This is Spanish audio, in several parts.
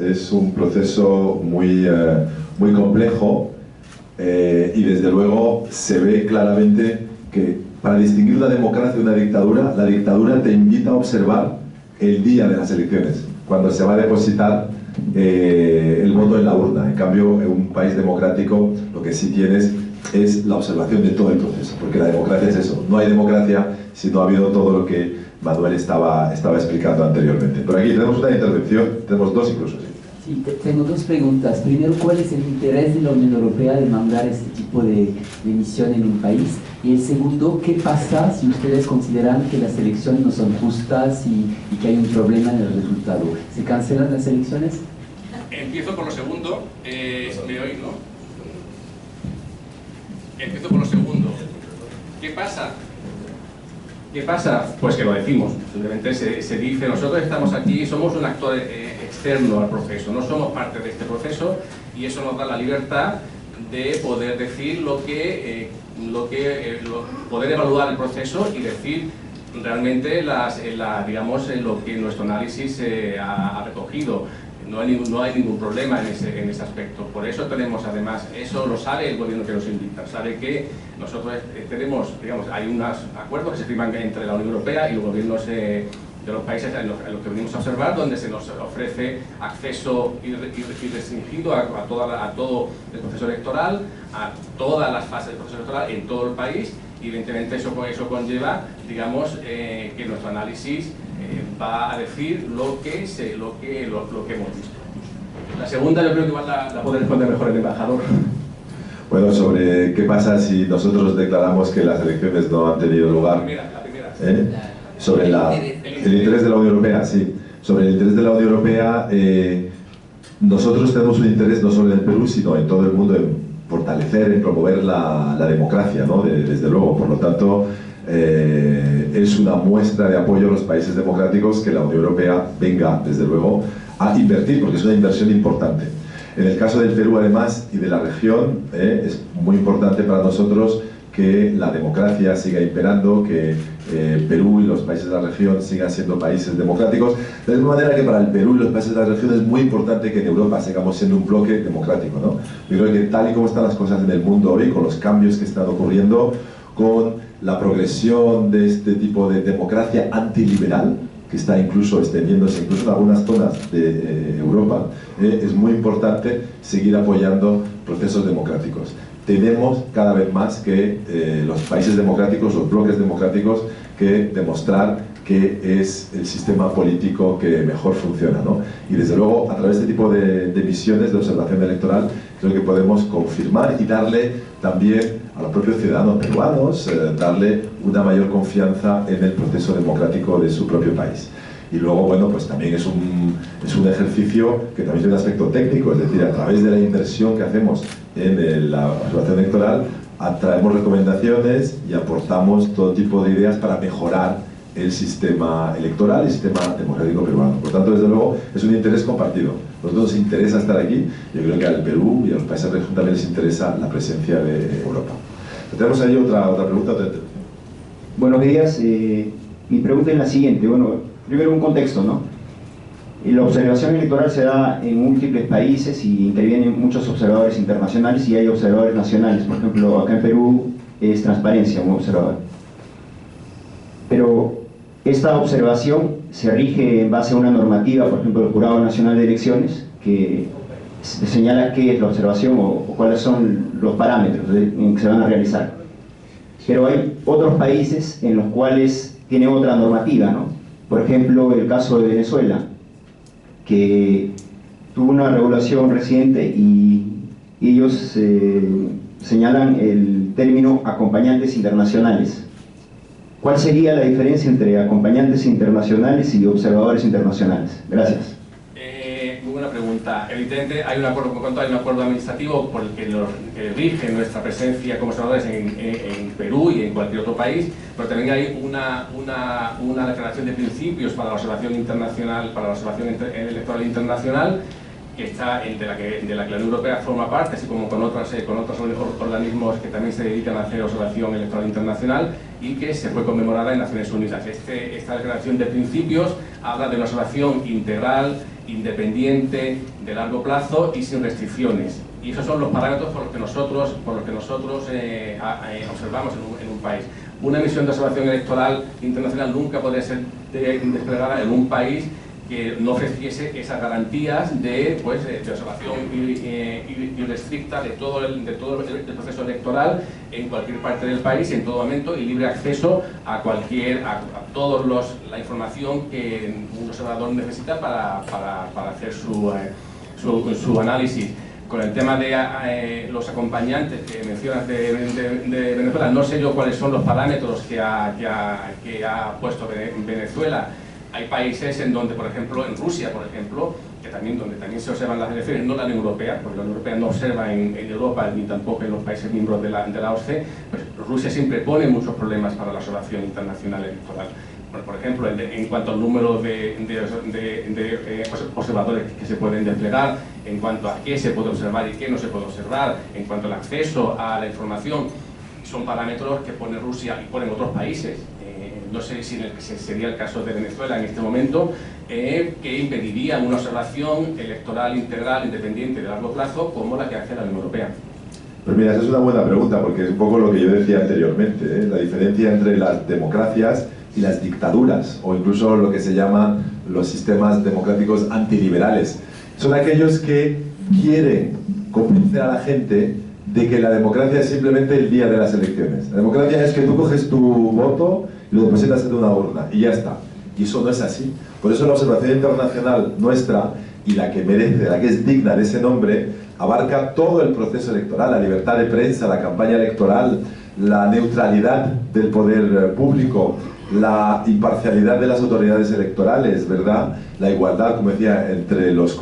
es un proceso muy complejo y desde luego se ve claramente que para distinguir una democracia de una dictadura, la dictadura te invita a observar el día de las elecciones, cuando se va a depositar el voto en la urna. En cambio, en un país democrático lo que sí tienes es la observación de todo el proceso, porque la democracia es eso. No hay democracia si no ha habido todo lo que Manuel estaba explicando anteriormente. Por aquí tenemos una intervención, tenemos dos incluso. Sí, tengo dos preguntas. Primero, ¿cuál es el interés de la Unión Europea de mandar este tipo de misión en un país? Y el segundo, ¿qué pasa si ustedes consideran que las elecciones no son justas y que hay un problema en el resultado? ¿Se cancelan las elecciones? Empiezo por lo segundo. ¿Me oís, no? Empiezo por lo segundo. ¿Qué pasa? ¿Qué pasa? Pues que lo decimos. Simplemente se dice, nosotros estamos aquí, somos un actor externo al proceso, no somos parte de este proceso, y eso nos da la libertad de poder decir poder evaluar el proceso y decir realmente digamos, lo que nuestro análisis ha recogido. No hay ningún problema en ese aspecto. Por eso tenemos, además, eso lo sabe el gobierno que nos invita, sabe que nosotros tenemos, digamos, hay unos acuerdos que se firman entre la Unión Europea y los gobiernos de los países en los que venimos a observar, donde se nos ofrece acceso irrestringido a todo el proceso electoral, a todas las fases del proceso electoral en todo el país, y evidentemente eso conlleva, digamos, que nuestro análisis va a decir lo que hemos visto. La segunda yo creo que igual la puede responder mejor el embajador. Bueno, sobre qué pasa si nosotros declaramos que las elecciones no han tenido lugar. La primera. Sobre el interés de la Unión Europea, sí. Sobre el interés de la Unión Europea, nosotros tenemos un interés no solo en el Perú, sino en todo el mundo en fortalecer, en promover la democracia, ¿no? Desde luego. Por lo tanto, es una muestra de apoyo a los países democráticos que la Unión Europea venga, desde luego, a invertir, porque es una inversión importante. En el caso del Perú, además, y de la región, es muy importante para nosotros que la democracia siga imperando, que Perú y los países de la región sigan siendo países democráticos. De la misma manera que para el Perú y los países de la región es muy importante que en Europa sigamos siendo un bloque democrático, ¿no? Yo creo que tal y como están las cosas en el mundo hoy, con los cambios que están ocurriendo, con la progresión de este tipo de democracia antiliberal, que está incluso extendiéndose incluso en algunas zonas de Europa, es muy importante seguir apoyando procesos democráticos. Tenemos cada vez más que los países democráticos, los bloques democráticos, que demostrar que es el sistema político que mejor funciona, ¿no? Y desde luego, a través de este tipo de misiones de observación electoral, creo que podemos confirmar y darle también a los propios ciudadanos peruanos, darle una mayor confianza en el proceso democrático de su propio país. Y luego, bueno, pues también es un ejercicio que también tiene un aspecto técnico, es decir, a través de la inversión que hacemos en la observación electoral, traemos recomendaciones y aportamos todo tipo de ideas para mejorar el sistema electoral y el sistema democrático peruano. Por tanto, desde luego, es un interés compartido. A nosotros nos interesa estar aquí. Yo creo que al Perú y a los países de la región también les interesa la presencia de Europa. Tenemos ahí otra pregunta. Buenos días. Mi pregunta es la siguiente. Bueno, primero un contexto, ¿no? La observación electoral se da en múltiples países y intervienen muchos observadores internacionales y hay observadores nacionales. Por ejemplo, acá en Perú es Transparencia un observador. Pero esta observación se rige en base a una normativa, por ejemplo, del Jurado Nacional de Elecciones, que señala qué es la observación o cuáles son los parámetros en que se van a realizar. Pero hay otros países en los cuales tiene otra normativa, ¿no? Por ejemplo, el caso de Venezuela, que tuvo una regulación reciente y ellos señalan el término acompañantes internacionales. ¿Cuál sería la diferencia entre acompañantes internacionales y observadores internacionales? Gracias. Muy buena pregunta. Evidentemente hay un acuerdo, por tanto, hay un acuerdo administrativo por el que rige nuestra presencia como observadores en Perú y en cualquier otro país, pero también hay una declaración de principios para la observación internacional, para la observación electoral internacional, que está de la que la Unión Europea forma parte, así como con otros organismos que también se dedican a hacer observación electoral internacional y que se fue conmemorada en Naciones Unidas. Esta declaración de principios habla de una observación integral independiente, de largo plazo y sin restricciones. Y esos son los parámetros por los que nosotros observamos en un país. Una misión de observación electoral internacional nunca podría ser desplegada en un país que no ofreciese esas garantías de observación irrestricta de todo el proceso electoral en cualquier parte del país y en todo momento, y libre acceso a toda la información que un observador necesita para hacer su análisis. Con el tema de los acompañantes que mencionas de Venezuela, no sé yo cuáles son los parámetros que ha puesto Venezuela. Hay países en donde, por ejemplo, en Rusia, por ejemplo, donde también se observan las elecciones, no la Unión Europea, porque la Unión Europea no observa en Europa ni tampoco en los países miembros de la OSCE, pues Rusia siempre pone muchos problemas para la observación internacional electoral. Bueno, por ejemplo, en cuanto al número de observadores que se pueden desplegar, en cuanto a qué se puede observar y qué no se puede observar, en cuanto al acceso a la información, son parámetros que pone Rusia y ponen otros países. No sé si sería el caso de Venezuela en este momento, que impedirían una observación electoral integral, independiente, de largo plazo, como la que hace la Unión Europea. Pues mira, esa es una buena pregunta, porque es un poco lo que yo decía anteriormente, la diferencia entre las democracias y las dictaduras, o incluso lo que se llama los sistemas democráticos antiliberales. Son aquellos que quieren convencer a la gente de que la democracia es simplemente el día de las elecciones. La democracia es que tú coges tu voto y lo depositas en una urna y ya está. Y eso no es así. Por eso la observación internacional nuestra, y la que merece, la que es digna de ese nombre, abarca todo el proceso electoral, la libertad de prensa, la campaña electoral, la neutralidad del poder público, la imparcialidad de las autoridades electorales, ¿verdad? La igualdad, como decía, entre los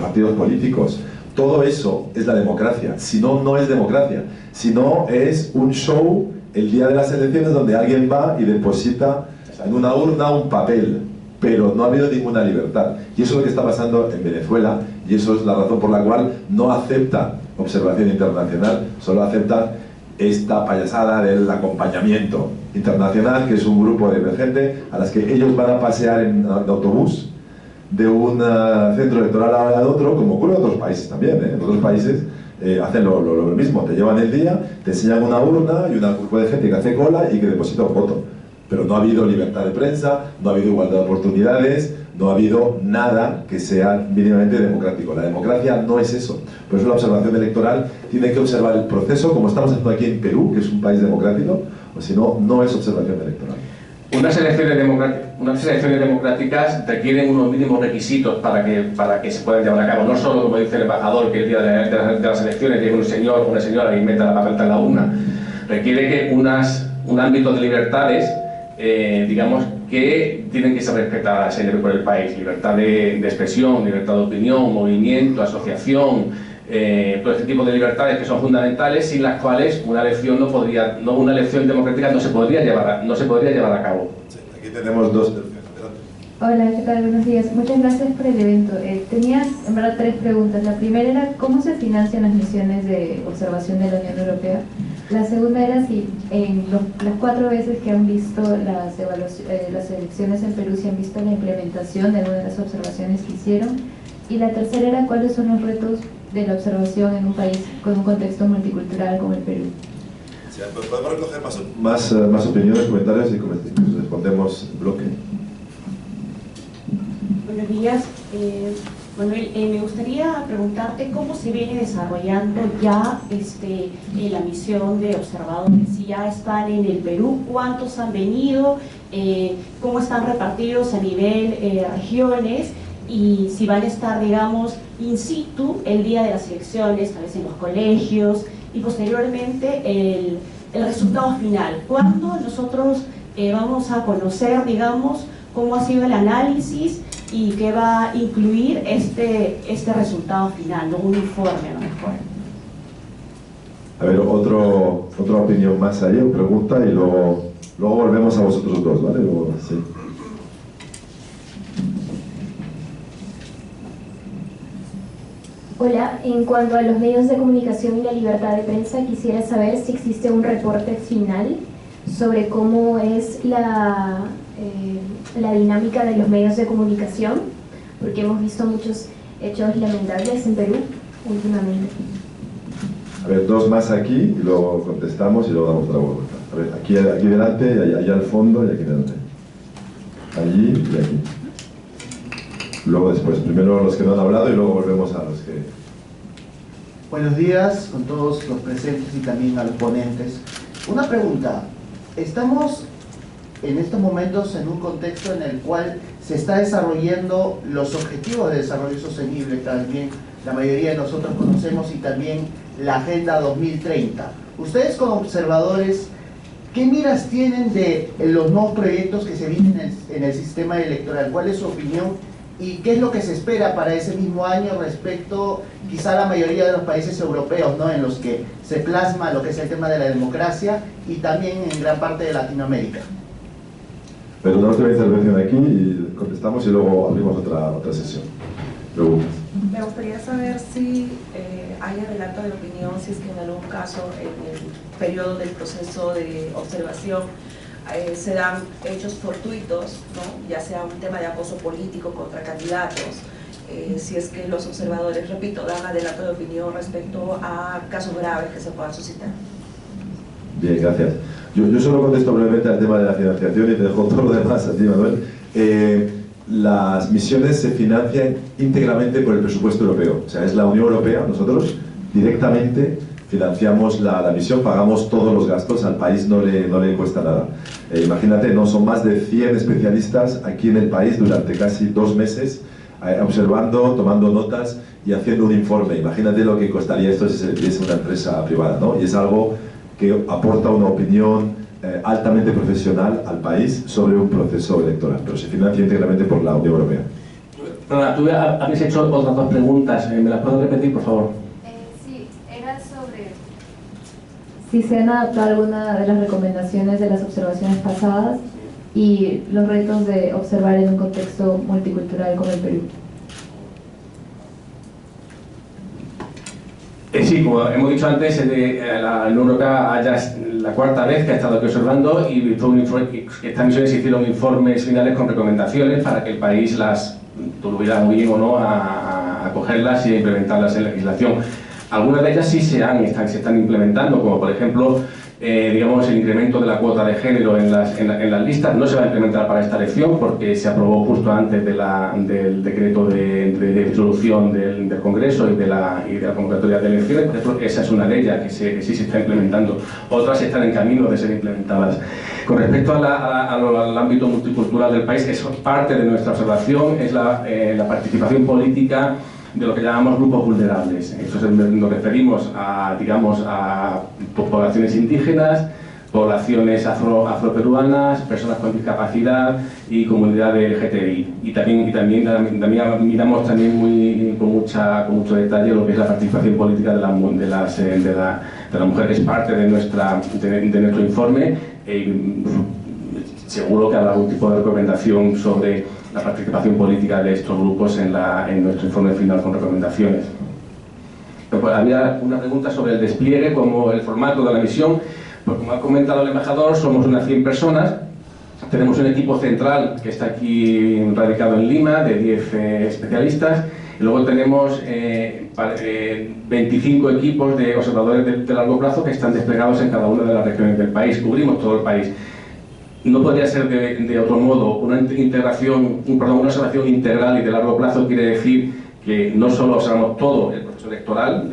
partidos políticos. Todo eso es la democracia. Si no, no es democracia. Si no, es un show el día de las elecciones donde alguien va y deposita en una urna un papel, pero no ha habido ninguna libertad. Y eso es lo que está pasando en Venezuela, y eso es la razón por la cual no acepta observación internacional, solo acepta esta payasada del acompañamiento internacional, que es un grupo de gente a las que ellos van a pasear en autobús de un centro electoral al otro, como ocurre en otros países también, ¿eh? En otros países hacen lo mismo, te llevan el día, te enseñan una urna y un grupo de gente que hace cola y que deposita un voto. Pero no ha habido libertad de prensa, no ha habido igualdad de oportunidades, no ha habido nada que sea mínimamente democrático. La democracia no es eso. Por eso la observación electoral tiene que observar el proceso, como estamos haciendo aquí en Perú, que es un país democrático, o si no, no es observación electoral. Unas elecciones democráticas requieren unos mínimos requisitos para que se puedan llevar a cabo. No solo, como dice el embajador, que el día de las elecciones llegue un señor o una señora y meta la papeleta en la urna. Requiere que un ámbito de libertades, digamos, que tienen que ser respetadas por el país. Libertad de expresión, libertad de opinión, movimiento, asociación, todo este tipo de libertades que son fundamentales, sin las cuales una elección una elección democrática no se podría llevar a cabo. Sí, aquí tenemos dos. Hola, ¿qué tal? Buenos días. Muchas gracias por el evento. Tenía en verdad 3 preguntas. La primera era ¿cómo se financian las misiones de observación de la Unión Europea? La segunda era si en las 4 veces que han visto las elecciones en Perú, si han visto la implementación de alguna de las observaciones que hicieron. Y la tercera era cuáles son los retos de la observación en un país con un contexto multicultural como el Perú. Sí, podemos recoger más opiniones, comentarios y respondemos en bloque. Buenos días. Manuel, me gustaría preguntarte cómo se viene desarrollando ya la misión de observadores. Si ya están en el Perú, ¿cuántos han venido? ¿Cómo están repartidos a nivel regiones? Y si van a estar, digamos, in situ el día de las elecciones, tal vez en los colegios, y posteriormente el resultado final. ¿Cuándo nosotros vamos a conocer, digamos, cómo ha sido el análisis y qué va a incluir este resultado final, no un informe a lo mejor? A ver, otra opinión más ahí, o pregunta, y luego volvemos a vosotros dos, ¿vale? Sí. Hola, en cuanto a los medios de comunicación y la libertad de prensa, quisiera saber si existe un reporte final sobre cómo es la dinámica de los medios de comunicación, porque hemos visto muchos hechos lamentables en Perú últimamente. A ver, dos más aquí y luego contestamos y luego damos otra vuelta. A ver, aquí delante, allá al fondo y aquí delante. Allí y aquí. Luego después, primero los que no han hablado y luego volvemos a los que... Buenos días con todos los presentes y también a los ponentes. Una pregunta. Estamos en estos momentos en un contexto en el cual se está desarrollando los objetivos de desarrollo sostenible, también la mayoría de nosotros conocemos, y también la Agenda 2030. Ustedes como observadores, ¿qué miras tienen de los nuevos proyectos que se vienen en el sistema electoral? ¿Cuál es su opinión? ¿Y qué es lo que se espera para ese mismo año respecto quizá a la mayoría de los países europeos, ¿no?, en los que se plasma lo que es el tema de la democracia, y también en gran parte de Latinoamérica? Pero una última intervención aquí y contestamos y luego abrimos otra sesión. Preguntas. Me gustaría saber si hay adelanto de opinión, si es que en algún caso en el periodo del proceso de observación se dan hechos fortuitos, ¿no?, ya sea un tema de acoso político contra candidatos, si es que los observadores, repito, dan adelanto de opinión respecto a casos graves que se puedan suscitar. Bien, gracias. Yo solo contesto brevemente al tema de la financiación y te dejo todo lo demás a ti, Manuel. Las misiones se financian íntegramente por el presupuesto europeo. O sea, es la Unión Europea, nosotros directamente financiamos la misión, pagamos todos los gastos, al país no le cuesta nada. Imagínate, no son más de 100 especialistas aquí en el país durante casi 2 meses, observando, tomando notas y haciendo un informe. Imagínate lo que costaría esto si se tuviese una empresa privada, ¿no? Y es algo que aporta una opinión altamente profesional al país sobre un proceso electoral, pero se financia íntegramente por la Unión Europea. Perdona, tú habéis hecho otras 2 preguntas, ¿me las puedo repetir, por favor? Sí, era sobre si se han adaptado alguna de las recomendaciones de las observaciones pasadas y los retos de observar en un contexto multicultural como el Perú. Sí, como hemos dicho antes, la Unión Europea ya es la 4ª vez que ha estado aquí observando, y estas misiones hicieron informes finales con recomendaciones para que el país las tuviera muy bien o no a acogerlas y a implementarlas en la legislación. Algunas de ellas sí se están implementando, como por ejemplo, digamos, el incremento de la cuota de género en las listas. No se va a implementar para esta elección porque se aprobó justo antes del decreto de disolución del Congreso y de la convocatoria de elecciones. Por ejemplo, esa es una de ellas que sí se está implementando. Otras están en camino de ser implementadas. Con respecto al ámbito multicultural del país, eso es parte de nuestra observación, es la participación política de lo que llamamos grupos vulnerables. Entonces nos referimos a, digamos, a poblaciones indígenas, poblaciones afroperuanas, personas con discapacidad y comunidades LGTBI. Y también miramos también con mucho detalle lo que es la participación política de la mujer, que es parte de nuestro informe. Seguro que habrá algún tipo de recomendación sobre la participación política de estos grupos en nuestro informe final con recomendaciones. Pues había una pregunta sobre el despliegue, como el formato de la misión. Pues como ha comentado el embajador, somos unas 100 personas. Tenemos un equipo central que está aquí radicado en Lima, de 10 especialistas. Y luego tenemos 25 equipos de observadores de largo plazo que están desplegados en cada una de las regiones del país. Cubrimos todo el país. No podría ser de otro modo. Una observación integral y de largo plazo quiere decir que no solo observamos todo el proceso electoral,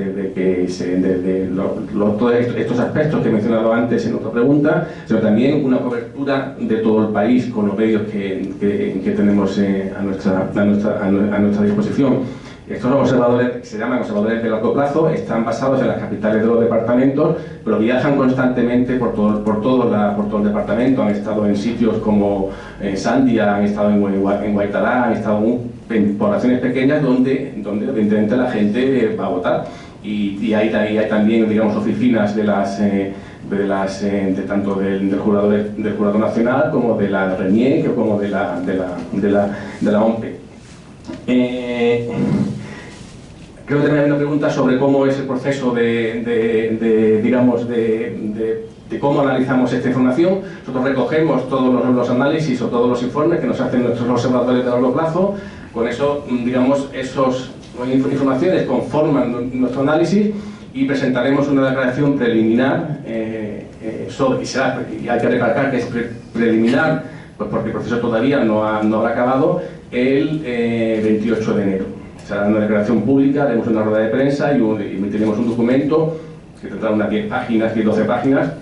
todos estos aspectos que he mencionado antes en otra pregunta, sino también una cobertura de todo el país con los medios que tenemos a nuestra disposición. Estos observadores, que se llaman observadores de largo plazo, están basados en las capitales de los departamentos, pero viajan constantemente por todo el departamento. Han estado en sitios como Sandia, han estado en Guaitará, han estado en poblaciones pequeñas donde evidentemente la gente va a votar. Y hay también, digamos, oficinas tanto del jurado nacional como de la RENIEC o como de la OMPE. Creo que también hay una pregunta sobre cómo es el proceso de cómo analizamos esta información. Nosotros recogemos todos los análisis o todos los informes que nos hacen nuestros observadores de largo plazo, Con eso, digamos, esas informaciones conforman nuestro análisis y presentaremos una declaración preliminar y hay que recalcar que es preliminar, pues porque el proceso todavía no habrá acabado, el 28 de enero. Será una declaración pública, haremos una rueda de prensa y emitiremos un documento que tendrá unas 10 páginas, 10-12 páginas,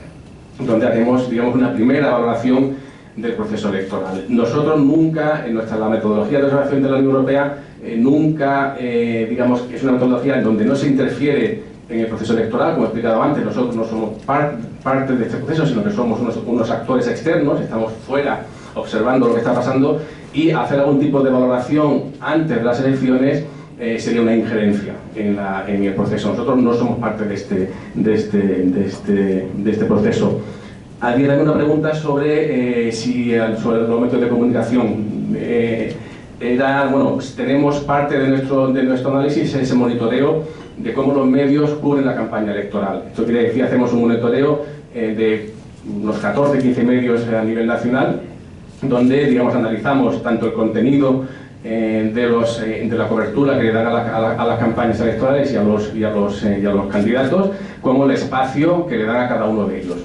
donde haremos, digamos, una primera valoración del proceso electoral. Nosotros nunca, en la metodología de observación de la Unión Europea, nunca, digamos, es una metodología en donde no se interfiere en el proceso electoral, como he explicado antes. Nosotros no somos parte de este proceso, sino que somos unos actores externos, estamos fuera observando lo que está pasando, y hacer algún tipo de valoración antes de las elecciones sería una injerencia en el proceso. Nosotros no somos parte de este proceso. Había también una pregunta sobre los métodos de comunicación. Bueno, pues tenemos parte de nuestro análisis ese monitoreo de cómo los medios cubren la campaña electoral. Esto quiere decir, hacemos un monitoreo de unos 14-15 medios a nivel nacional, donde, digamos, analizamos tanto el contenido de la cobertura que le dan a las campañas electorales y a los candidatos, como el espacio que le dan a cada uno de ellos.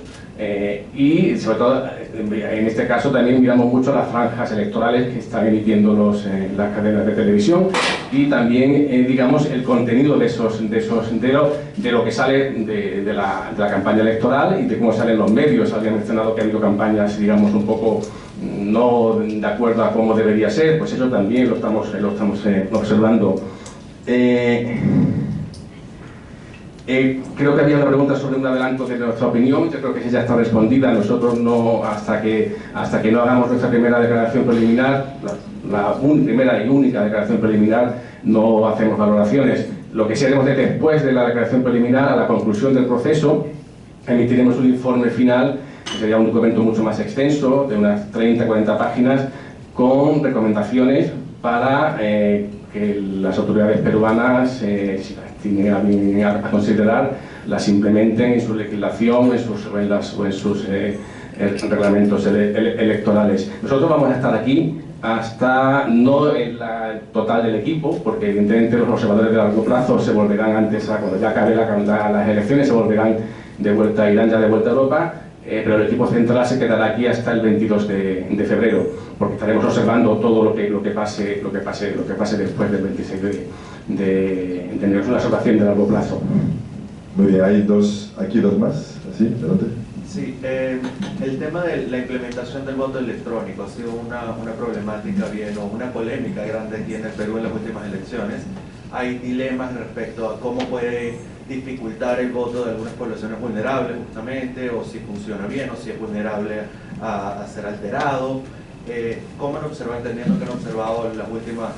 Y sobre todo, en este caso también miramos mucho las franjas electorales que están emitiendo las cadenas de televisión, y también, digamos, el contenido de lo que sale de la campaña electoral y de cómo salen los medios. Había mencionado que ha habido campañas, digamos, un poco no de acuerdo a cómo debería ser, pues eso también lo estamos observando. Creo que había una pregunta sobre un adelanto de nuestra opinión. Yo creo que esa ya está respondida. Nosotros no, hasta que no hagamos nuestra primera declaración preliminar, la primera y única declaración preliminar, no hacemos valoraciones. Lo que sí haremos después de la declaración preliminar, a la conclusión del proceso, emitiremos un informe final, que sería un documento mucho más extenso, de unas 30-40 páginas, con recomendaciones para que las autoridades peruanas, si las tienen a considerar, las implementen en su legislación o en sus reglamentos electorales. Nosotros vamos a estar aquí hasta, no en la total del equipo, porque evidentemente los observadores de largo plazo se volverán cuando ya acabe las elecciones, se volverán de vuelta, irán ya de vuelta a Europa, pero el equipo central se quedará aquí hasta el 22 de febrero, porque estaremos observando todo lo que pase después del 26 de enero. Es una observación de largo plazo. Muy bien, hay aquí dos más, ¿sí? Adelante. Sí, el tema de la implementación del voto electrónico ha sido una problemática o una polémica grande aquí en el Perú en las últimas elecciones. Hay dilemas respecto a cómo puede dificultar el voto de algunas poblaciones vulnerables, justamente, o si funciona bien, o si es vulnerable a ser alterado. ¿Cómo han observado, entendiendo que han observado en las últimas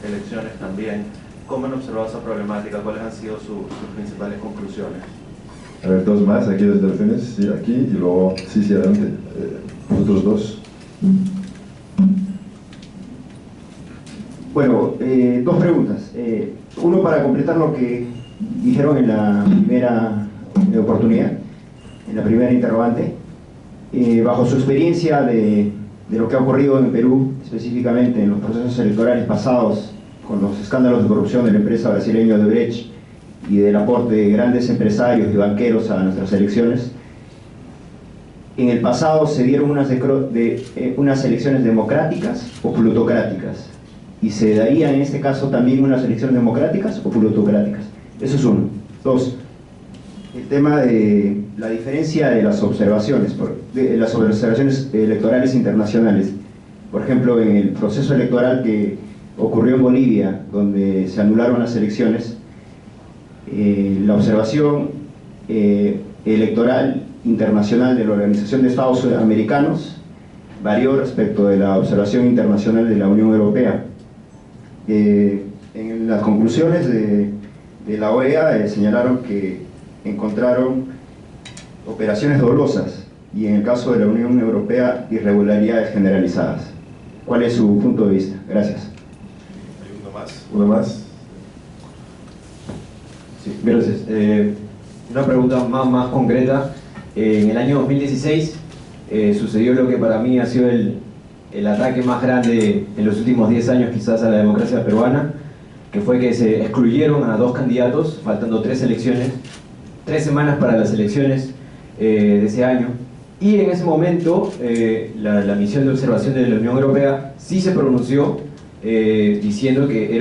elecciones también, cómo han observado esa problemática? ¿Cuáles han sido sus principales conclusiones? A ver, dos más, aquí desde elecciones, sí, aquí, y luego, sí, adelante, vosotros dos. Bueno, dos preguntas. Uno, para completar lo que dijeron en la primera oportunidad, en la primera interrogante. Bajo su experiencia de lo que ha ocurrido en Perú, específicamente en los procesos electorales pasados, con los escándalos de corrupción de la empresa brasileña Odebrecht y del aporte de grandes empresarios y banqueros a nuestras elecciones, en el pasado se dieron unas elecciones democráticas o plutocráticas, y se darían en este caso también unas elecciones democráticas o plutocráticas. Eso es uno. Dos, el tema de la diferencia de las observaciones electorales internacionales. Por ejemplo, en el proceso electoral que ocurrió en Bolivia, donde se anularon las elecciones, la observación electoral internacional de la Organización de Estados Americanos varió respecto de la observación internacional de la Unión Europea. En las conclusiones de la OEA señalaron que encontraron operaciones dolosas y, en el caso de la Unión Europea, irregularidades generalizadas. ¿Cuál es su punto de vista? Gracias. Hay uno más. ¿Uno más? Sí, gracias. Una pregunta más concreta. En el año 2016 sucedió lo que para mí ha sido el el ataque más grande en los últimos 10 años quizás a la democracia peruana, que fue que se excluyeron a 2 candidatos, faltando 3 elecciones, 3 semanas para las elecciones de ese año. Y en ese momento la misión de observación de la Unión Europea sí se pronunció diciendo que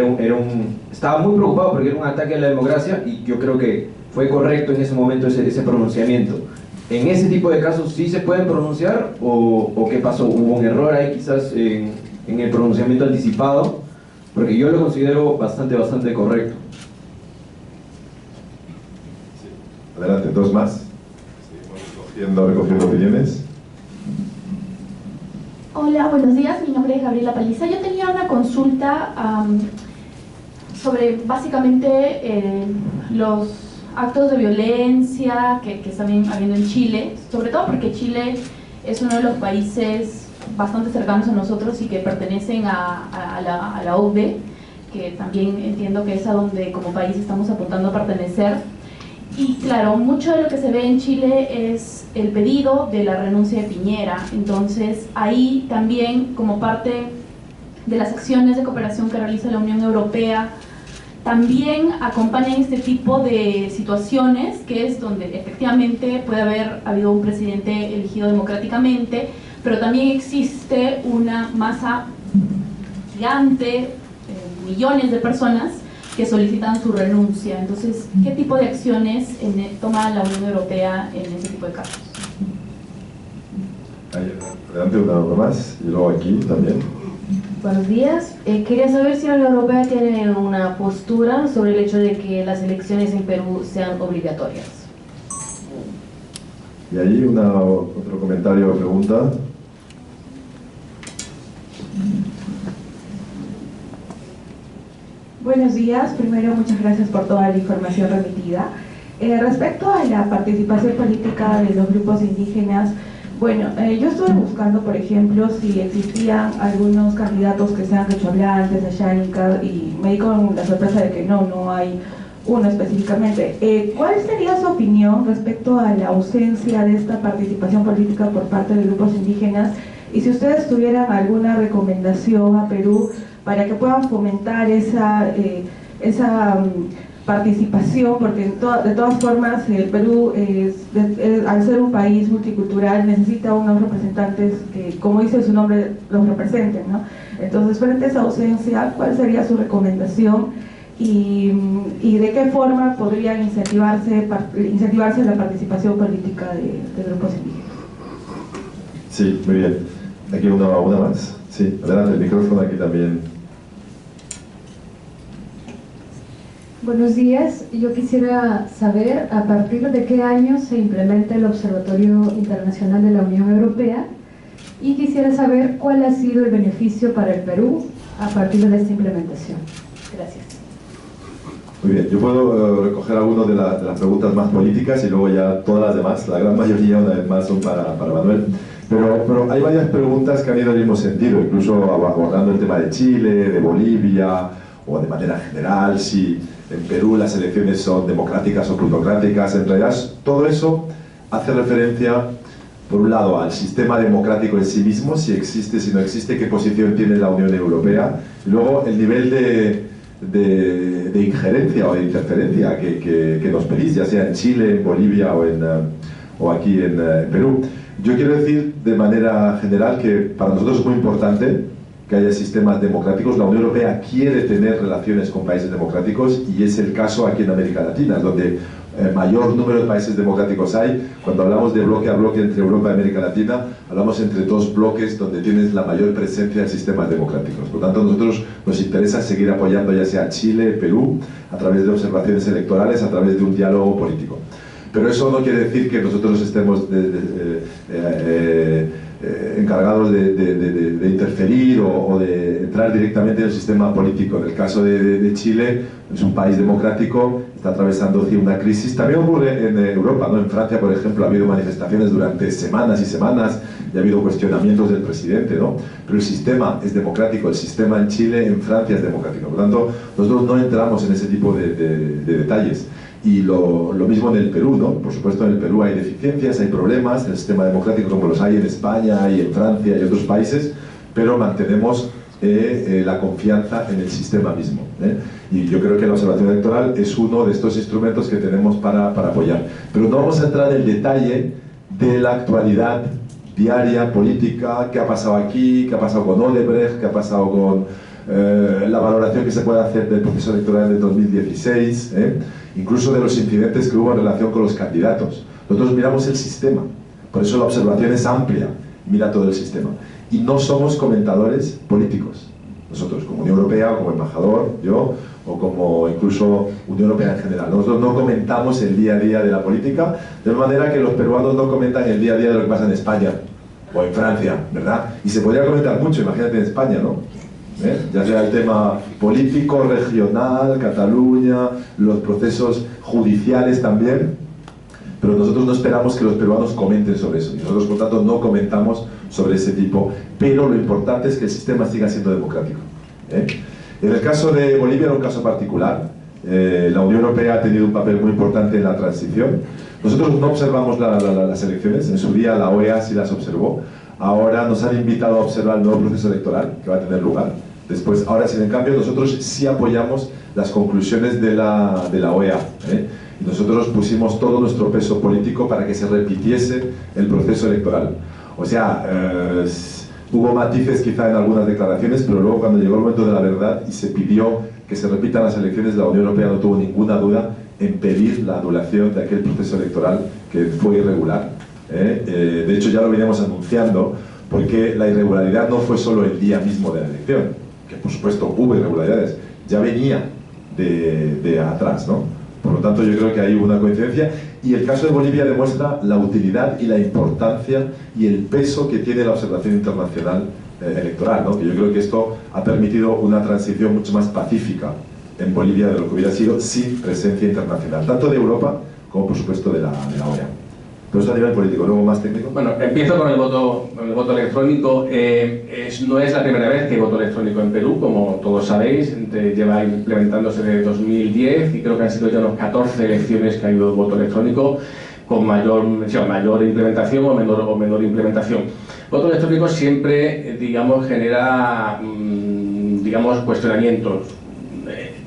estaba muy preocupado porque era un ataque a la democracia, y yo creo que fue correcto en ese momento ese pronunciamiento. ¿En ese tipo de casos sí se pueden pronunciar o qué pasó? ¿Hubo un error ahí quizás en el pronunciamiento anticipado? Porque yo lo considero bastante correcto. Adelante, 2 más. Seguimos recogiendo opiniones. Hola, buenos días. Mi nombre es Gabriela Paliza. Yo tenía una consulta sobre básicamente los actos de violencia que están habiendo en Chile, sobre todo porque Chile es uno de los países bastante cercanos a nosotros y que pertenecen a la OCDE, que también entiendo que es a donde como país estamos apuntando a pertenecer. Y claro, mucho de lo que se ve en Chile es el pedido de la renuncia de Piñera. Entonces ahí también, como parte de las acciones de cooperación que realiza la Unión Europea, también acompañan este tipo de situaciones, que es donde efectivamente puede haber habido un presidente elegido democráticamente, pero también existe una masa gigante, millones de personas que solicitan su renuncia. Entonces, ¿qué tipo de acciones toma la Unión Europea en ese tipo de casos? Adelante, una más, y luego aquí también. Buenos días. Quería saber si la Unión Europea tiene una postura sobre el hecho de que las elecciones en Perú sean obligatorias. Y ahí otro comentario o pregunta. Buenos días. Primero, muchas gracias por toda la información remitida. Respecto a la participación política de los grupos indígenas, bueno, yo estuve buscando, por ejemplo, si existían algunos candidatos que sean quechohablantes, ayánicas, y me di con la sorpresa de que no hay uno específicamente. ¿Cuál sería su opinión respecto a la ausencia de esta participación política por parte de grupos indígenas? Y si ustedes tuvieran alguna recomendación a Perú para que puedan fomentar esa participación, porque de todas formas el Perú, al ser un país multicultural, necesita unos representantes que, como dice su nombre, los representen, ¿no? Entonces, frente a esa ausencia, ¿cuál sería su recomendación y de qué forma podrían incentivarse la participación política de grupos indígenas? Sí, muy bien. Aquí una más. Sí, adelante, el micrófono aquí también. Buenos días. Yo quisiera saber a partir de qué año se implementa el Observatorio Internacional de la Unión Europea, y quisiera saber cuál ha sido el beneficio para el Perú a partir de esta implementación. Gracias. Muy bien, yo puedo recoger algunas de las preguntas más políticas y luego ya todas las demás, la gran mayoría una vez más son para Manuel. Pero hay varias preguntas que han ido en el mismo sentido, incluso abordando el tema de Chile, de Bolivia, o de manera general, si en Perú las elecciones son democráticas o plutocráticas. En realidad todo eso hace referencia, por un lado, al sistema democrático en sí mismo, si existe, si no existe, qué posición tiene la Unión Europea, y luego el nivel de injerencia o de interferencia que nos pedís, ya sea en Chile, en Bolivia o aquí en Perú. Yo quiero decir de manera general que para nosotros es muy importante que haya sistemas democráticos. La Unión Europea quiere tener relaciones con países democráticos, y es el caso aquí en América Latina, donde mayor número de países democráticos hay. Cuando hablamos de bloque a bloque entre Europa y América Latina, hablamos entre 2 bloques donde tienes la mayor presencia de sistemas democráticos. Por lo tanto, a nosotros nos interesa seguir apoyando ya sea Chile, Perú, a través de observaciones electorales, a través de un diálogo político. Pero eso no quiere decir que nosotros estemos encargados de interferir o de entrar directamente en el sistema político. En el caso de Chile, es un país democrático, está atravesando una crisis. También ocurre en Europa, ¿no? En Francia, por ejemplo, ha habido manifestaciones durante semanas y semanas y ha habido cuestionamientos del presidente, ¿no? Pero el sistema es democrático, el sistema en Chile, en Francia es democrático. Por lo tanto, nosotros no entramos en ese tipo de detalles. Y lo mismo en el Perú, ¿no? Por supuesto, en el Perú hay deficiencias, hay problemas en el sistema democrático como los hay en España y en Francia y otros países, pero mantenemos la confianza en el sistema mismo. Y yo creo que la observación electoral es uno de estos instrumentos que tenemos para apoyar. Pero no vamos a entrar en el detalle de la actualidad diaria, política, qué ha pasado aquí, qué ha pasado con Odebrecht, qué ha pasado con la valoración que se puede hacer del proceso electoral de 2016, incluso de los incidentes que hubo en relación con los candidatos. Nosotros miramos el sistema, por eso la observación es amplia, mira todo el sistema. Y no somos comentadores políticos. Nosotros, como Unión Europea, o como embajador, yo, o como incluso Unión Europea en general. Nosotros no comentamos el día a día de la política, de manera que los peruanos no comentan el día a día de lo que pasa en España, o en Francia, ¿verdad? Y se podría comentar mucho, imagínate en España, ¿no? Ya sea el tema político, regional, Cataluña, los procesos judiciales también, pero nosotros no esperamos que los peruanos comenten sobre eso, y nosotros por tanto no comentamos sobre ese tipo, pero lo importante es que el sistema siga siendo democrático. En el caso de Bolivia era un caso particular. La Unión Europea ha tenido un papel muy importante en la transición. Nosotros no observamos las elecciones, en su día la OEA sí las observó. Ahora nos han invitado a observar el nuevo proceso electoral que va a tener lugar. Después, ahora sin en cambio, nosotros sí apoyamos las conclusiones de la OEA. Y nosotros pusimos todo nuestro peso político para que se repitiese el proceso electoral. O sea, hubo matices quizá en algunas declaraciones, pero luego cuando llegó el momento de la verdad y se pidió que se repitan las elecciones, la Unión Europea no tuvo ninguna duda en pedir la anulación de aquel proceso electoral que fue irregular. De hecho ya lo veníamos anunciando, porque la irregularidad no fue solo el día mismo de la elección, que por supuesto hubo irregularidades, ya venía de atrás, ¿no? Por lo tanto yo creo que hay una coincidencia, y el caso de Bolivia demuestra la utilidad y la importancia y el peso que tiene la observación internacional electoral, ¿no? Que yo creo que esto ha permitido una transición mucho más pacífica en Bolivia de lo que hubiera sido sin presencia internacional, tanto de Europa como por supuesto de la OEA. Pero eso a nivel político, luego más técnico. Bueno, empiezo con el voto electrónico. No es la primera vez que hay voto electrónico en Perú, como todos sabéis, lleva implementándose desde 2010 y creo que han sido ya unos 14 elecciones que ha habido voto electrónico con mayor implementación o menor implementación. Voto electrónico siempre, digamos, genera, digamos, cuestionamientos.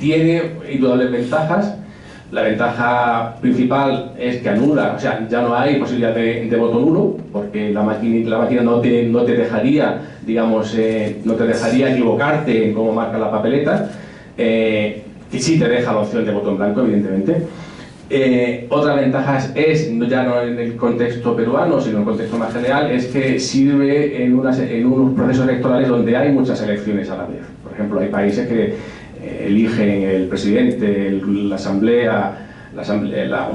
Tiene indudables ventajas. La ventaja principal es que anula, o sea, ya no hay posibilidad de voto nulo, porque la máquina no te dejaría, digamos, no te dejaría equivocarte en cómo marca la papeleta, que sí te deja la opción de voto en blanco, evidentemente. Otra ventaja es, ya no en el contexto peruano, sino en el contexto más general, es que sirve en unos procesos electorales donde hay muchas elecciones a la vez. Por ejemplo, hay países que eligen el presidente, la asamblea,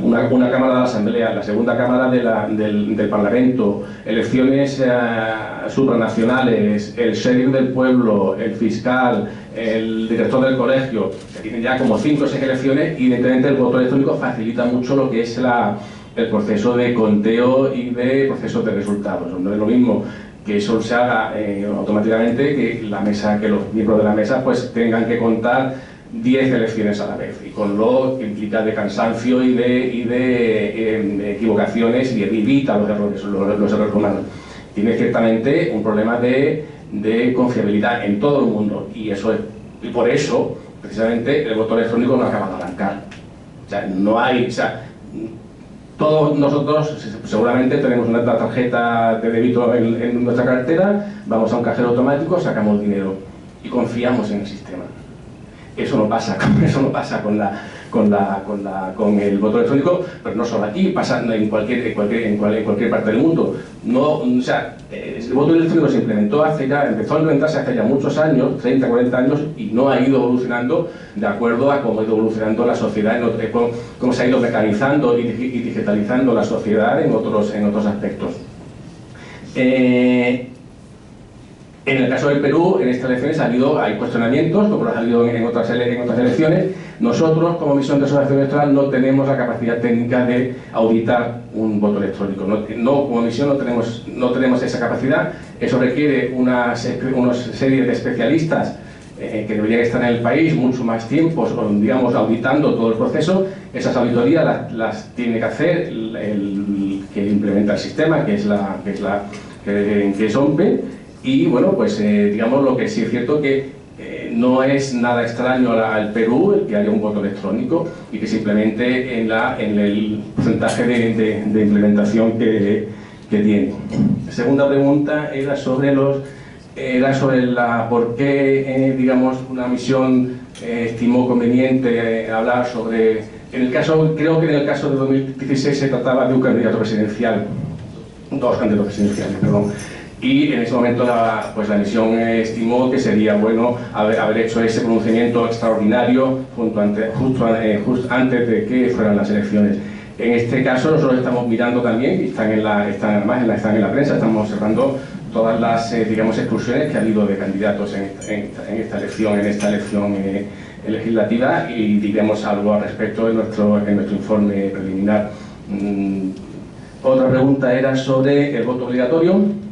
una cámara de la asamblea, la segunda cámara del parlamento, elecciones supranacionales, el sheriff del pueblo, el fiscal, el director del colegio. Se tienen ya como 5 o 6 elecciones y evidentemente el voto electrónico facilita mucho lo que es el proceso de conteo y de procesos de resultados. No es lo mismo que eso se haga automáticamente, que los miembros de la mesa pues tengan que contar 10 elecciones a la vez, y con lo que implica de cansancio y de equivocaciones, y evita los errores humanos. Tiene ciertamente un problema de confiabilidad en todo el mundo, y por eso precisamente el voto electrónico no acaba de arrancar. O sea, no hay, todos nosotros seguramente tenemos una tarjeta de débito en nuestra cartera, vamos a un cajero automático, sacamos dinero y confiamos en el sistema. Eso no pasa con el voto electrónico, pero no solo aquí, pasa en cualquier parte del mundo. El voto electrónico se empezó a implementarse hace ya muchos años, 30, 40 años, y no ha ido evolucionando de acuerdo a cómo ha ido evolucionando la sociedad, cómo se ha ido mecanizando y digitalizando la sociedad en otros aspectos. En el caso del Perú, en estas elecciones hay cuestionamientos, como los ha habido en otras elecciones. Nosotros, como misión de observación electoral, no tenemos la capacidad técnica de auditar un voto electrónico. Como misión no tenemos esa capacidad. Eso requiere una serie de especialistas que deberían estar en el país mucho más tiempo, digamos, auditando todo el proceso. Esas auditorías las tiene que hacer el que implementa el sistema, que es OMPE. Y bueno, pues digamos lo que sí es cierto que no es nada extraño al Perú el que haya un voto electrónico y que simplemente en el porcentaje de implementación que tiene. La segunda pregunta era sobre por qué, digamos, una misión estimó conveniente hablar sobre... creo que en el caso de 2016 se trataba de un candidato presidencial, dos candidatos presidenciales, perdón. Y en ese momento la misión estimó que sería bueno haber hecho ese pronunciamiento extraordinario justo antes de que fueran las elecciones. En este caso nosotros estamos mirando también, y están en la prensa, estamos observando todas las digamos, exclusiones que ha habido de candidatos en esta elección legislativa, y diremos algo al respecto en nuestro informe preliminar. Otra pregunta era sobre el voto obligatorio.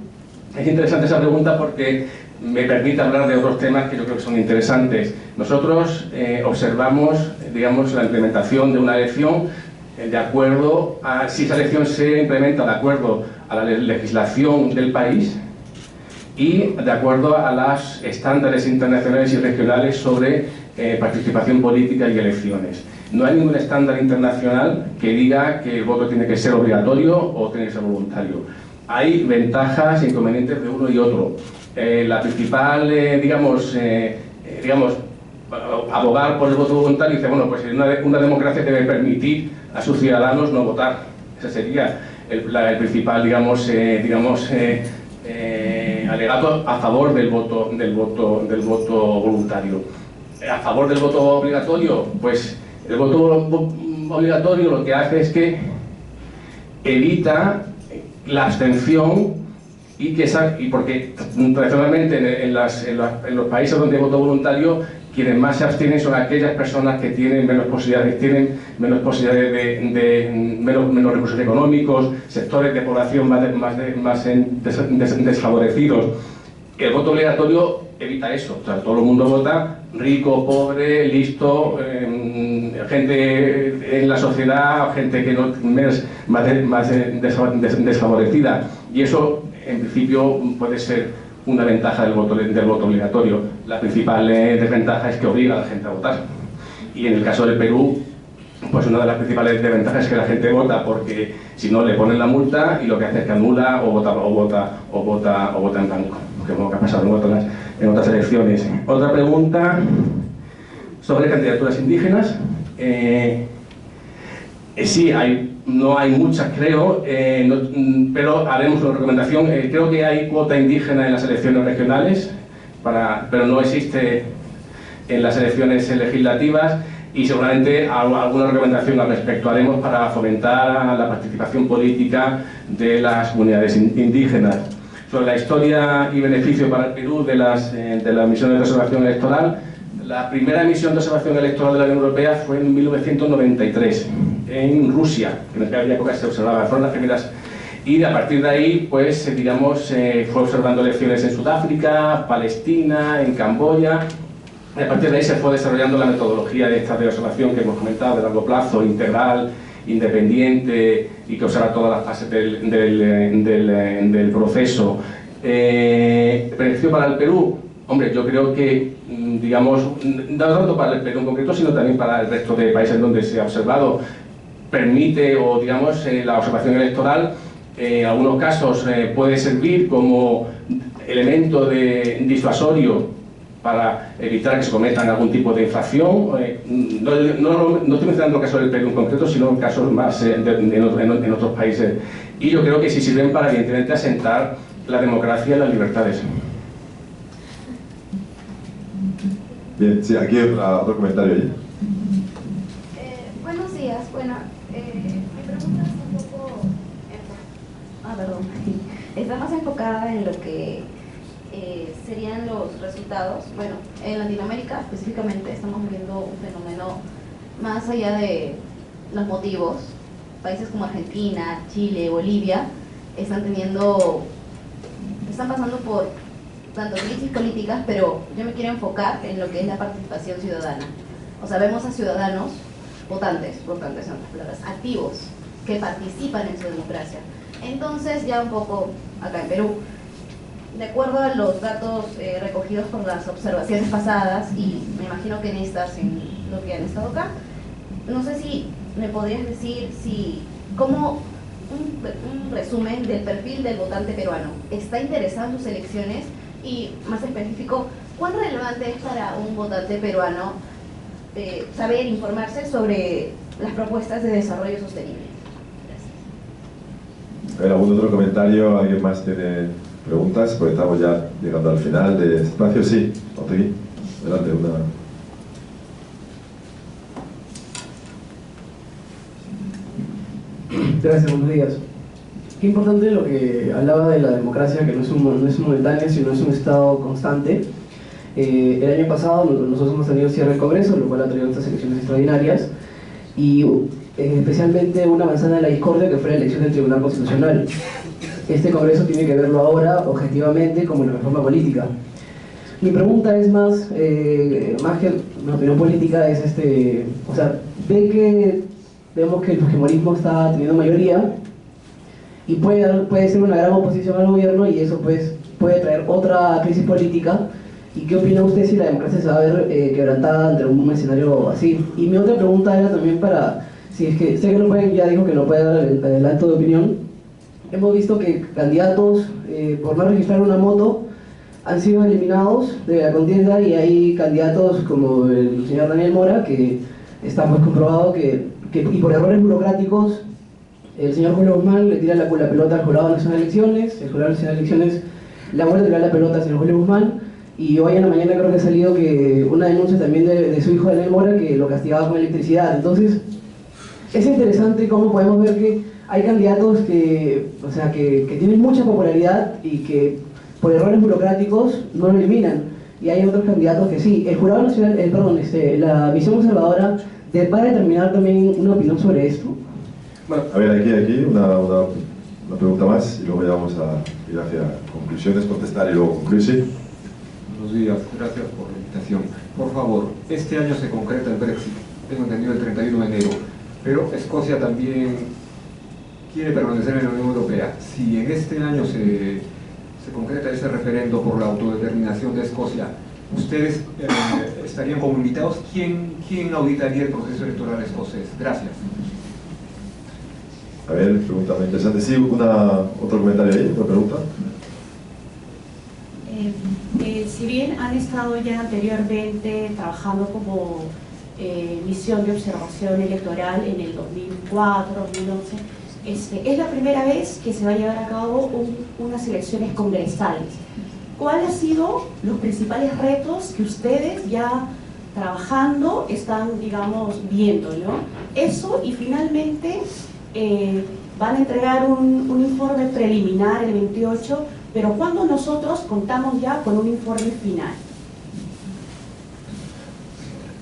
Es interesante esa pregunta porque me permite hablar de otros temas que yo creo que son interesantes. Nosotros observamos, digamos, la implementación de una elección de acuerdo a si esa elección se implementa de acuerdo a la legislación del país y de acuerdo a los estándares internacionales y regionales sobre participación política y elecciones. No hay ningún estándar internacional que diga que el voto tiene que ser obligatorio o tiene que ser voluntario. Hay ventajas e inconvenientes de uno y otro. La principal, digamos, abogar por el voto voluntario dice, bueno, pues una democracia debe permitir a sus ciudadanos no votar. Ese sería el principal, digamos, alegato a favor del voto voluntario. A favor del voto obligatorio, pues el voto obligatorio lo que hace es que evita la abstención y porque tradicionalmente en los países donde hay voto voluntario, quienes más se abstienen son aquellas personas que tienen menos posibilidades menos recursos económicos, sectores de población más desfavorecidos. El voto obligatorio evita eso, o sea, todo el mundo vota, rico, pobre, listo, gente en la sociedad, gente que no es más desfavorecida, y eso en principio puede ser una ventaja del voto obligatorio. La principal desventaja es que obliga a la gente a votar, y en el caso del Perú, pues una de las principales desventajas es que la gente vota porque si no le ponen la multa y lo que hace es que anula o vota en blanco, que es lo que ha pasado en otras elecciones. Otra pregunta sobre candidaturas indígenas. Sí, no hay muchas, creo, pero haremos una recomendación. Creo que hay cuota indígena en las elecciones regionales, pero no existe en las elecciones legislativas, y seguramente alguna recomendación al respecto haremos para fomentar la participación política de las comunidades indígenas. Sobre la historia y beneficio para el Perú de las misiones de observación electoral, la primera misión de observación electoral de la Unión Europea fue en 1993, en Rusia, que en aquella época se observaba, fueron las primeras, y a partir de ahí, pues, digamos, fue observando elecciones en Sudáfrica, Palestina, en Camboya, y a partir de ahí se fue desarrollando la metodología de esta de observación que hemos comentado, de largo plazo, integral, independiente, y que observa todas las fases del proceso. ¿Beneficio para el Perú? Hombre, yo creo que, digamos, no tanto para el Perú en concreto, sino también para el resto de países donde se ha observado, permite, o digamos, la observación electoral, en algunos casos puede servir como elemento disuasorio para evitar que se cometan algún tipo de infracción. No estoy mencionando el caso del Perú en concreto, sino casos más en otros países. Y yo creo que sí sirven para, evidentemente, asentar la democracia y las libertades. Bien, sí, aquí otro comentario allí. Buenos días. Bueno, mi pregunta es un poco... está más enfocada en lo que serían los resultados. Bueno, en Latinoamérica específicamente estamos viendo un fenómeno más allá de los motivos. Países como Argentina, Chile, Bolivia están pasando por tanto crisis políticas, pero yo me quiero enfocar en lo que es la participación ciudadana. O sea, vemos a ciudadanos, votantes en otras palabras, activos, que participan en su democracia. Entonces, ya un poco acá en Perú, de acuerdo a los datos recogidos por las observaciones pasadas, y me imagino que en estas, en lo que han estado acá, no sé si me podrías decir cómo un resumen del perfil del votante peruano está interesado en sus elecciones, y más específico, ¿cuán relevante es para un votante peruano saber, informarse sobre las propuestas de desarrollo sostenible? A ver, ¿algún otro comentario? ¿Alguien más tiene preguntas? Porque estamos ya llegando al final del espacio. Sí, Otegui, adelante, una... Gracias, buenos días. Qué importante lo que hablaba de la democracia, que no es momentánea, sino es un estado constante. El año pasado nosotros hemos tenido cierre del Congreso, lo cual ha traído estas elecciones extraordinarias, y especialmente una manzana de la discordia que fue la elección del Tribunal Constitucional. Este Congreso tiene que verlo ahora, objetivamente, como una reforma política. Mi pregunta es más que una opinión política, es o sea, vemos que el fujimorismo está teniendo mayoría y puede ser una gran oposición al gobierno, y eso pues puede traer otra crisis política. ¿Y qué opina usted si la democracia se va a ver quebrantada ante un escenario así? Y mi otra pregunta era también para, si es que sé que no pueden, ya dijo que no puede dar el adelanto de opinión. Hemos visto que candidatos, por no registrar una moto, han sido eliminados de la contienda, y hay candidatos como el señor Daniel Mora, que está pues comprobado y por errores burocráticos, el señor Julio Guzmán le tira la pelota al Jurado Nacional de Elecciones, el Jurado Nacional de Elecciones le vuelve a tirar la pelota al señor Julio Guzmán, y hoy en la mañana creo que ha salido que una denuncia también de su hijo Daniel Mora, que lo castigaba con electricidad. Entonces, es interesante cómo podemos ver que hay candidatos que tienen mucha popularidad y que por errores burocráticos no lo eliminan, y hay otros candidatos que sí. El Jurado Nacional, la Misión Observadora va a determinar también una opinión sobre esto. Bueno, a ver, aquí una pregunta más, y luego ya vamos a ir hacia conclusiones, contestar y luego concluir. Sí. Buenos días, gracias por la invitación. Por favor, este año se concreta el Brexit, tengo entendido el 31 de enero, pero Escocia también quiere permanecer en la Unión Europea. Si en este año se concreta ese referendo por la autodeterminación de Escocia, ¿ustedes estarían como invitados? ¿Quién auditaría el proceso electoral escocés? Gracias. A ver, pregunta muy interesante. Sí, otro comentario ahí, otra pregunta. Si bien han estado ya anteriormente trabajando como misión de observación electoral en el 2004, 2011, es la primera vez que se va a llevar a cabo unas elecciones congresales. ¿Cuáles han sido los principales retos que ustedes ya trabajando están, digamos, viendo, ¿no? Eso, y finalmente van a entregar un informe preliminar el 28, pero ¿cuándo nosotros contamos ya con un informe final?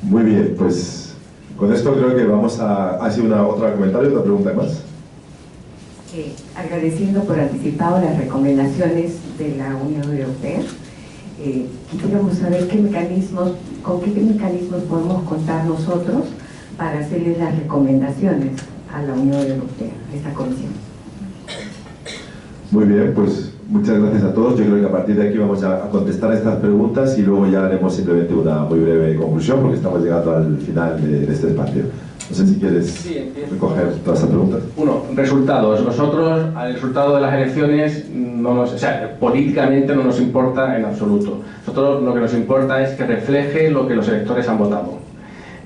Muy bien, pues con esto creo que vamos a... ¿Hace otra comentario, otra pregunta más? Agradeciendo por anticipado las recomendaciones de la Unión Europea, quisiéramos saber con qué mecanismos podemos contar nosotros para hacerles las recomendaciones a la Unión Europea, a esta comisión. Muy bien, pues muchas gracias a todos. Yo creo que a partir de aquí vamos a contestar estas preguntas y luego ya haremos simplemente una muy breve conclusión, porque estamos llegando al final de este espacio. No sé si quieres recoger todas estas preguntas. Uno, resultados. Nosotros, al resultado de las elecciones, políticamente no nos importa en absoluto. Nosotros lo que nos importa es que refleje lo que los electores han votado.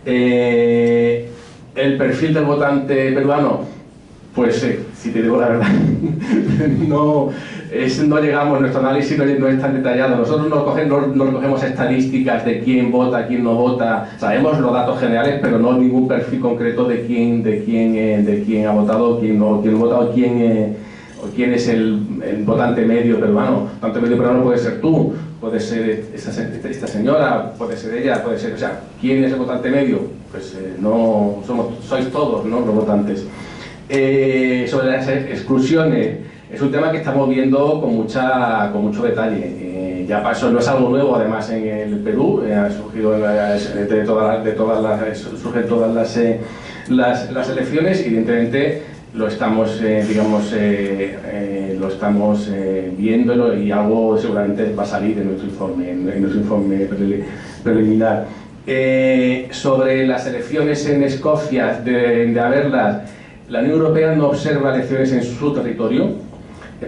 El perfil del votante peruano, pues si te digo la verdad, no llegamos, nuestro análisis no es tan detallado. Nosotros no recogemos estadísticas de quién vota, quién no vota. Sabemos los datos generales, pero no ningún perfil concreto de quién ha votado, quién no ha votado, quién es el votante medio peruano. El votante medio peruano puede ser tú, puede ser esta señora, puede ser ella, puede ser... O sea, ¿quién es el votante medio? Pues sois todos, ¿no?, los votantes. Sobre las exclusiones, es un tema que estamos viendo con mucho detalle. Ya eso no es algo nuevo, además, en el Perú. Ha surgido surgen todas las elecciones. Evidentemente, lo estamos, viendo y algo seguramente va a salir en nuestro informe preliminar. Sobre las elecciones en Escocia, de haberlas, la Unión Europea no observa elecciones en su territorio,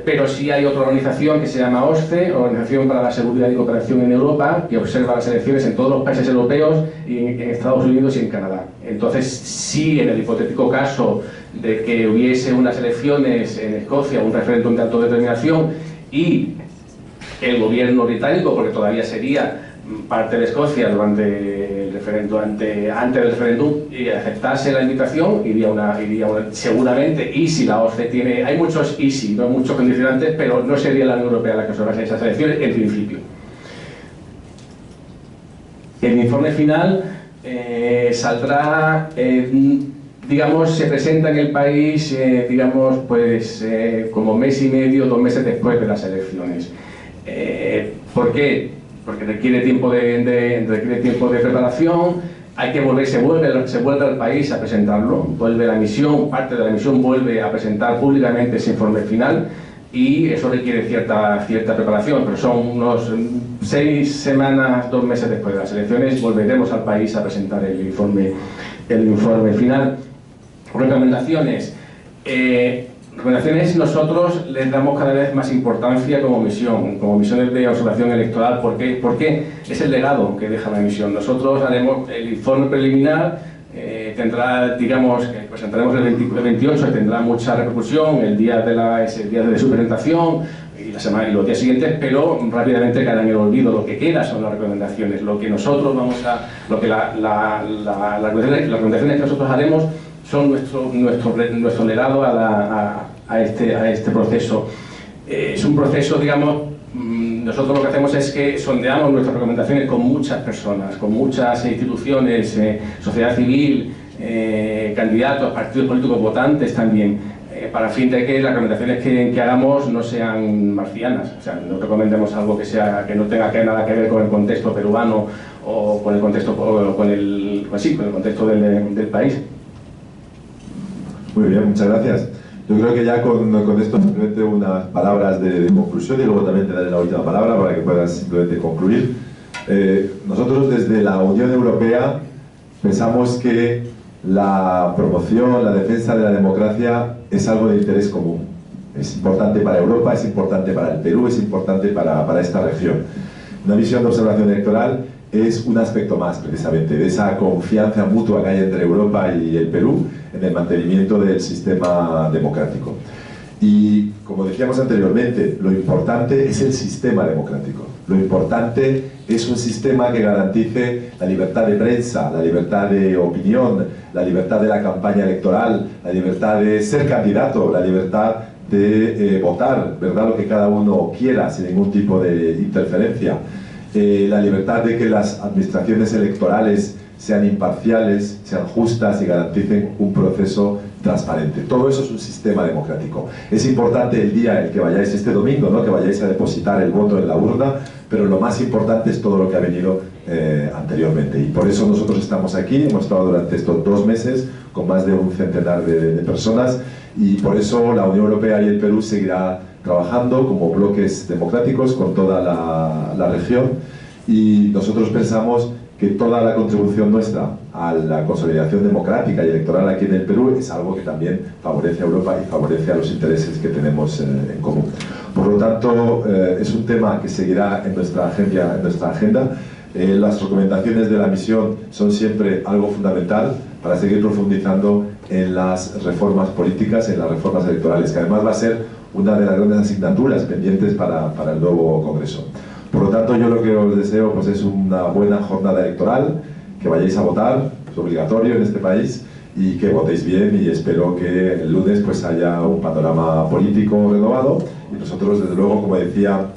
pero sí hay otra organización que se llama OSCE, Organización para la Seguridad y Cooperación en Europa, que observa las elecciones en todos los países europeos, y en Estados Unidos y en Canadá. Entonces, sí, en el hipotético caso de que hubiese unas elecciones en Escocia, un referéndum de autodeterminación, y el gobierno británico, porque todavía sería parte de Escocia durante el referéndum, antes del referéndum, y aceptase la invitación, iría seguramente, y si la OSCE tiene, hay muchos y si, no muchos condicionantes, pero no sería la Unión Europea la que observase esas elecciones en principio. El informe final saldrá, se presenta en el país, como mes y medio, 2 meses después de las elecciones. ¿Por qué? Porque requiere tiempo de preparación, se vuelve al país a presentarlo, vuelve la misión, parte de la misión vuelve a presentar públicamente ese informe final, y eso requiere cierta preparación, pero son unos 6 semanas, 2 meses después de las elecciones, volveremos al país a presentar el informe final. Recomendaciones. Nosotros les damos cada vez más importancia como misiones de observación electoral. ¿Por qué? Es el legado que deja la misión. Nosotros haremos el informe preliminar, presentaremos el 28, tendrá mucha repercusión el día de su presentación y la semana y los días siguientes, pero rápidamente caerá en el olvido. Lo que queda son las recomendaciones. Las recomendaciones que nosotros haremos son nuestro legado a este proceso. Es un proceso, nosotros lo que hacemos es que sondeamos nuestras recomendaciones con muchas personas, con muchas instituciones, sociedad civil, candidatos, partidos políticos, votantes también, para fin de que las recomendaciones que hagamos no sean marcianas, o sea, no recomendemos algo que no tenga nada que ver con el contexto peruano o con el contexto, con el contexto del país. Muy bien, muchas gracias. Yo creo que ya con esto simplemente unas palabras de conclusión, y luego también te daré la última palabra para que puedas simplemente concluir. Nosotros desde la Unión Europea pensamos que la promoción, la defensa de la democracia es algo de interés común. Es importante para Europa, es importante para el Perú, es importante para esta región. Una misión de observación electoral es un aspecto más, precisamente, de esa confianza mutua que hay entre Europa y el Perú en el mantenimiento del sistema democrático. Y, como decíamos anteriormente, lo importante es el sistema democrático. Lo importante es un sistema que garantice la libertad de prensa, la libertad de opinión, la libertad de la campaña electoral, la libertad de ser candidato, la libertad de votar, ¿verdad?, lo que cada uno quiera, sin ningún tipo de interferencia. La libertad de que las administraciones electorales sean imparciales, sean justas y garanticen un proceso transparente. Todo eso es un sistema democrático. Es importante el día en el que vayáis este domingo, ¿no?, que vayáis a depositar el voto en la urna, pero lo más importante es todo lo que ha venido anteriormente. Y por eso nosotros estamos aquí, hemos estado durante estos 2 meses con más de un centenar de personas, y por eso la Unión Europea y el Perú seguirá trabajando como bloques democráticos con toda la región, y nosotros pensamos que toda la contribución nuestra a la consolidación democrática y electoral aquí en el Perú es algo que también favorece a Europa y favorece a los intereses que tenemos en común. Por lo tanto, es un tema que seguirá en nuestra agenda. Las recomendaciones de la misión son siempre algo fundamental para seguir profundizando en las reformas políticas, en las reformas electorales, que además va a ser una de las grandes asignaturas pendientes para el nuevo Congreso. Por lo tanto, yo lo que os deseo pues, es una buena jornada electoral, que vayáis a votar, es obligatorio en este país, y que votéis bien, y espero que el lunes pues, haya un panorama político renovado. Y nosotros, desde luego, como decía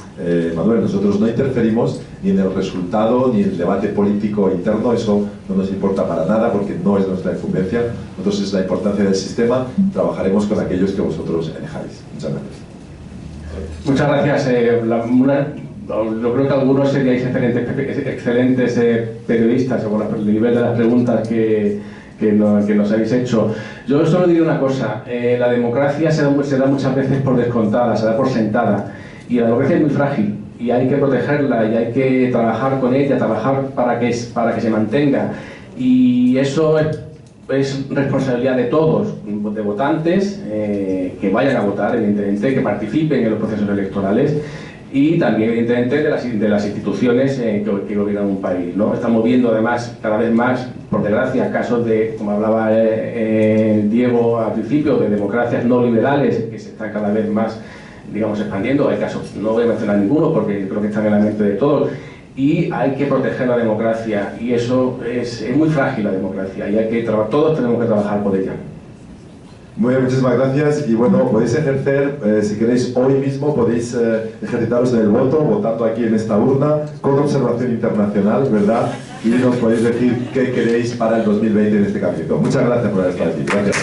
Manuel, nosotros no interferimos ni en el resultado ni en el debate político interno, eso no nos importa para nada porque no es nuestra incumbencia. Nosotros es la importancia del sistema, trabajaremos con aquellos que vosotros elijáis. Muchas gracias. Muchas gracias. Yo creo que algunos seríais excelentes periodistas, por el nivel de las preguntas que nos habéis hecho. Yo solo diré una cosa, la democracia se da muchas veces por descontada, se da por sentada, y la democracia es muy frágil, y hay que protegerla, y hay que trabajar con ella, trabajar para que se mantenga, y eso es responsabilidad de todos, de votantes, que vayan a votar, evidentemente, que participen en los procesos electorales, y también, evidentemente, de las instituciones que gobiernan un país, ¿no? Estamos viendo, además, cada vez más, por desgracia, casos de, como hablaba Diego al principio, de democracias no liberales que se están cada vez más, digamos, expandiendo. Hay casos, no voy a mencionar ninguno porque creo que están en la mente de todos, y hay que proteger la democracia, y eso es muy frágil, la democracia, y hay que todos tenemos que trabajar por ella. Muy bien, muchísimas gracias. Y bueno, podéis ejercer, si queréis, hoy mismo podéis ejercitaros en el voto, votando aquí en esta urna, con observación internacional, ¿verdad? Y nos podéis decir qué queréis para el 2020 en este capítulo. Muchas gracias por estar aquí. Gracias.